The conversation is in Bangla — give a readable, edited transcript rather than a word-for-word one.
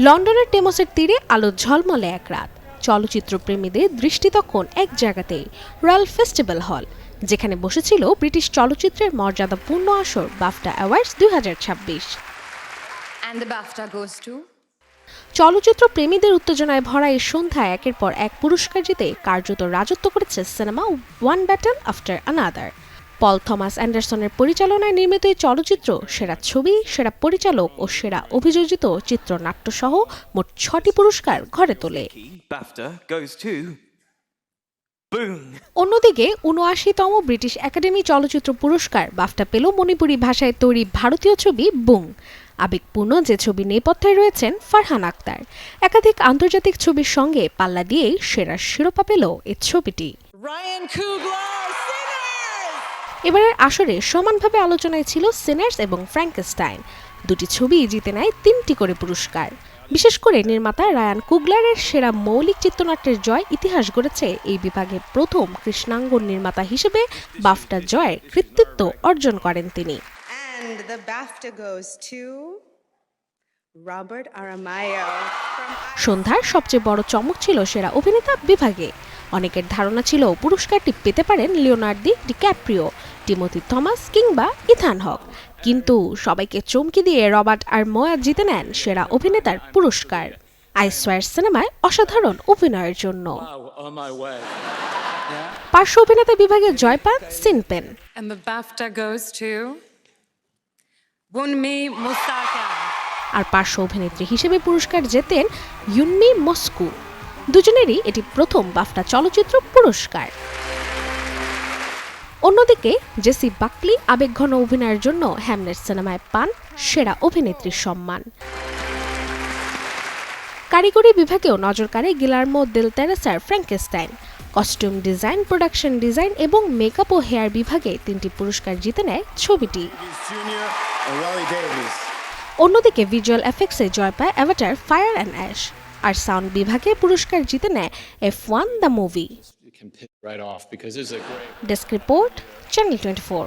লন্ডনের টেমসের তীরে আলো ঝলমলে এক রাত, চলচ্চিত্র প্রেমীদের দৃষ্টি তখন এক জায়গাতেই, রয়্যাল ফেস্টিভ্যাল হল, যেখানে বসেছিল ব্রিটিশ চলচ্চিত্রের মর্যাদাপূর্ণ আসর বাফটা অ্যাওয়ার্ডস 2026। চলচ্চিত্র প্রেমীদের উত্তেজনায় ভরা এই সন্ধ্যায় একের পর এক পুরস্কার জিতে কার্যত রাজত্ব করেছে cinema one battle after another. Paul Thomas অ্যান্ডারসনের পরিচালনায় নির্মিত এই চলচ্চিত্র সেরা ছবি, সেরা পরিচালক ও সেরা অভিযোজিত চিত্রনাট্য সহ মোট 6টি পুরস্কার ঘরে তোলে। অন্যদিকে ৭৯তম ব্রিটিশ একাডেমি চলচ্চিত্র পুরস্কার বাফটা পেল মণিপুরী ভাষায় তৈরি ভারতীয় ছবি বুং। আবেগপূর্ণ যে ছবি নেপথ্যে রয়েছেন ফারহান আক্তার। একাধিক আন্তর্জাতিক ছবির সঙ্গে পাল্লা দিয়েই সেরা শিরোপা পেল এই ছবিটি। এবারের আসরে সমানভাবে আলোচনায় ছিল সিনার্স এবং ফ্র্যাঙ্কেনস্টাইন। দুটি ছবি জিতে নেয় 3টি করে পুরস্কার। বিশেষ করে নির্মাতা রায়ান কুগলারের সেরা মৌলিক চিত্রনাট্যের জয় ইতিহাস গড়েছে এই বিভাগে প্রথম কৃষ্ণাঙ্গ নির্মাতা হিসেবে বাফটা জয়ের কৃতিত্ব অর্জন করেন তিনি। সন্ধ্যার সবচেয়ে বড় চমক ছিল সেরা অভিনেতা বিভাগে। অনেকের ধারণা ছিল পুরস্কারটি পেতে পারেন লিওনার্দো ডিক্যাপ্রিও, টিমোথি থমাস কিংবা ইথান হক, কিন্তু সবাইকে চমকে দিয়ে রবার্ট আর মোয়া জিতে নেন সেরা অভিনেতার পুরস্কার আই সোয়ার সিনেমায় অসাধারণ অভিনয়ের জন্য। পার্শ্ব অভিনেতা বিভাগে জয় পান সিন পেন। আর পার্শ্ব অভিনেত্রী হিসেবে পুরস্কার জেতেন ইউনমি মস্কো। দুজনেরই এটি প্রথম বাফটা চলচ্চিত্র পুরস্কার। অন্যদিকে জেসি বাকলি আবেগঘন অভিনয়ের জন্য হ্যামলেট সিনেমায় পান সেরা অভিনেত্রীর সম্মান। কারিগরি বিভাগেও নজর কাড়ে গিলার্মো দেল তেরেসার Frankenstein. Costume design, production design এবং মেকআপ ও হেয়ার বিভাগে 3টি পুরস্কার জিতে নেয় ছবিটি। অন্যদিকে ভিজুয়াল এফেক্টসে জয় পায় অ্যাভাটার ফায়ার অ্যান্ড অ্যাশ। আর সাউন্ড বিভাগে পুরস্কার জিতে নেয় F1 the movie. Desk report, channel 24।